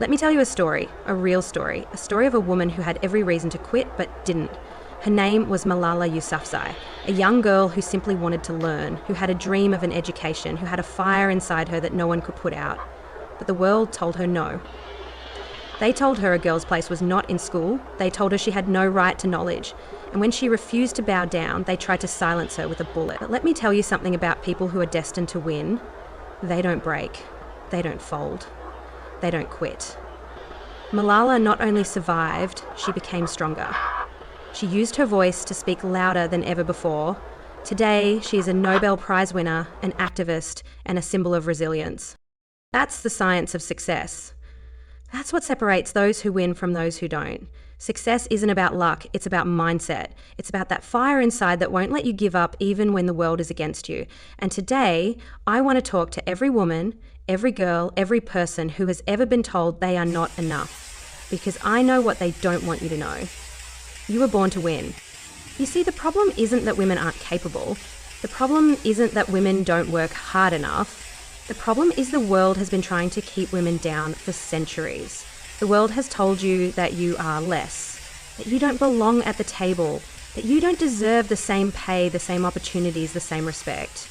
Let me tell you a story, a real story, a story of a woman who had every reason to quit but didn't. Her name was Malala Yousafzai, a young girl who simply wanted to learn, who had a dream of an education, who had a fire inside her that no one could put out. But the world told her no. They told her a girl's place was not in school. They told her she had no right to knowledge. And when she refused to bow down, they tried to silence her with a bullet. But let me tell you something about people who are destined to win. They don't break. They don't fold. They don't quit. Malala not only survived, she became stronger. She used her voice to speak louder than ever before. Today, she is a Nobel Prize winner, an activist, and a symbol of resilience. That's the science of success. That's what separates those who win from those who don't. Success isn't about luck, it's about mindset. It's about that fire inside that won't let you give up even when the world is against you. And today, I want to talk to every woman, every girl, every person who has ever been told they are not enough. Because I know what they don't want you to know. You were born to win. You see, the problem isn't that women aren't capable. The problem isn't that women don't work hard enough. The problem is the world has been trying to keep women down for centuries. The world has told you that you are less, that you don't belong at the table, that you don't deserve the same pay, the same opportunities, the same respect.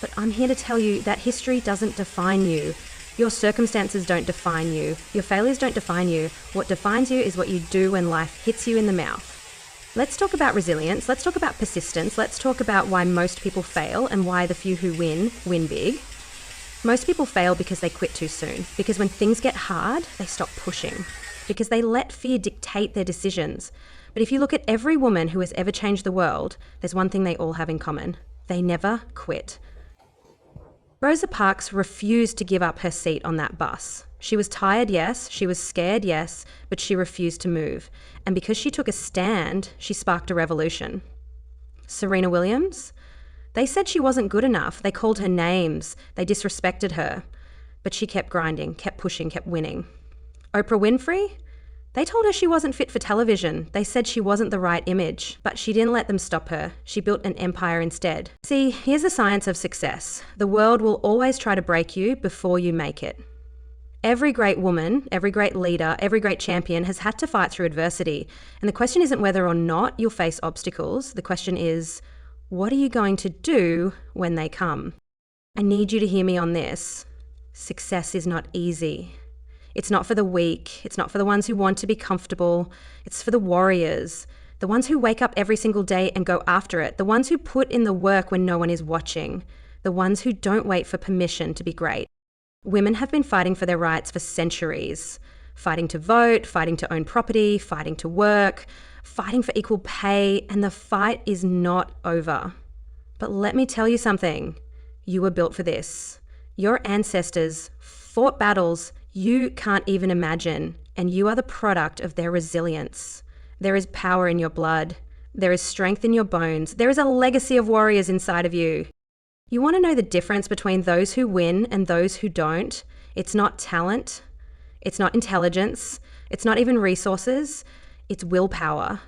But I'm here to tell you that history doesn't define you. Your circumstances don't define you. Your failures don't define you. What defines you is what you do when life hits you in the mouth. Let's talk about resilience. Let's talk about persistence. Let's talk about why most people fail and why the few who win big. Most people fail because they quit too soon, because when things get hard, they stop pushing, because they let fear dictate their decisions. But if you look at every woman who has ever changed the world, there's one thing they all have in common. They never quit. Rosa Parks refused to give up her seat on that bus. She was tired, yes. She was scared, yes. But she refused to move. And because she took a stand, she sparked a revolution. Serena Williams? They said she wasn't good enough. They called her names. They disrespected her. But she kept grinding, kept pushing, kept winning. Oprah Winfrey? They told her she wasn't fit for television. They said she wasn't the right image. But she didn't let them stop her. She built an empire instead. See, here's the science of success. The world will always try to break you before you make it. Every great woman, every great leader, every great champion has had to fight through adversity. And the question isn't whether or not you'll face obstacles. The question is, what are you going to do when they come? I need you to hear me on this. Success is not easy. It's not for the weak. It's not for the ones who want to be comfortable. It's for the warriors, the ones who wake up every single day and go after it, the ones who put in the work when no one is watching, the ones who don't wait for permission to be great. Women have been fighting for their rights for centuries, fighting to vote, fighting to own property, fighting to work, fighting for equal pay, and the fight is not over. But let me tell you something. You were built for this. Your ancestors fought battles you can't even imagine, and you are the product of their resilience. There is power in your blood. There is strength in your bones. There is a legacy of warriors inside of you. You want to know the difference between those who win and those who don't? It's not talent. It's not intelligence. It's not even resources. It's willpower.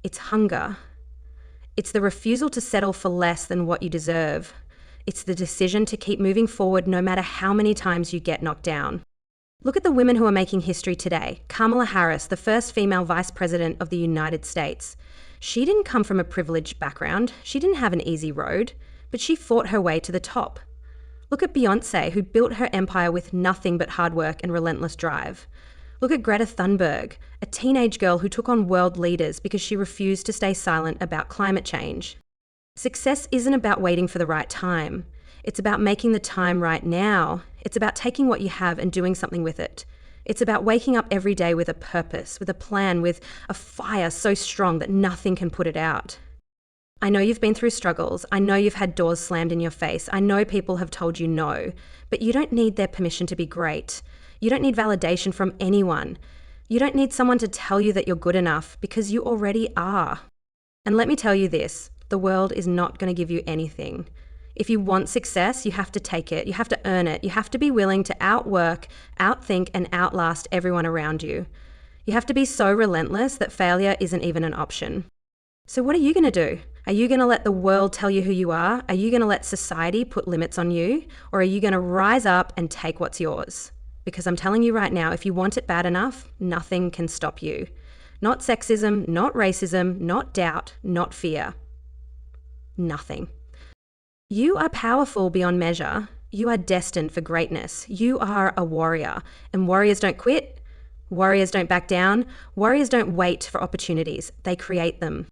It's hunger. It's the refusal to settle for less than what you deserve. It's the decision to keep moving forward no matter how many times you get knocked down. Look at the women who are making history today. Kamala Harris, the first female vice president of the United States. She didn't come from a privileged background. She didn't have an easy road, but she fought her way to the top. Look at Beyoncé, who built her empire with nothing but hard work and relentless drive. Look at Greta Thunberg, a teenage girl who took on world leaders because she refused to stay silent about climate change. Success isn't about waiting for the right time. It's about making the time right now. It's about taking what you have and doing something with it. It's about waking up every day with a purpose, with a plan, with a fire so strong that nothing can put it out. I know you've been through struggles. I know you've had doors slammed in your face. I know people have told you no, but you don't need their permission to be great. You don't need validation from anyone. You don't need someone to tell you that you're good enough because you already are. And let me tell you this, the world is not going to give you anything. If you want success, you have to take it. You have to earn it. You have to be willing to outwork, outthink, and outlast everyone around you. You have to be so relentless that failure isn't even an option. So what are you going to do? Are you going to let the world tell you who you are? Are you going to let society put limits on you? Or are you going to rise up and take what's yours? Because I'm telling you right now, if you want it bad enough, nothing can stop you. Not sexism, not racism, not doubt, not fear. Nothing. You are powerful beyond measure. You are destined for greatness. You are a warrior. And warriors don't quit. Warriors don't back down. Warriors don't wait for opportunities. They create them.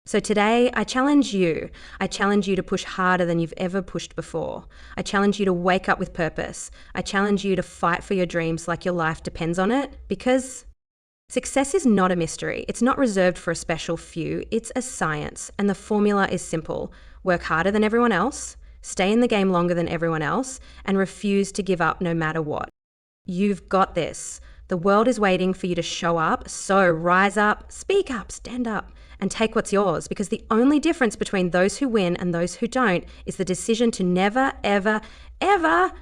So today, I challenge you. I challenge you to push harder than you've ever pushed before. I challenge you to wake up with purpose. I challenge you to fight for your dreams like your life depends on it, because success is not a mystery. It's not reserved for a special few. It's a science, and the formula is simple. Work harder than everyone else, stay in the game longer than everyone else, and refuse to give up no matter what. You've got this. The world is waiting for you to show up, so rise up, speak up, stand up, and take what's yours, because the only difference between those who win and those who don't is the decision to never, ever, ever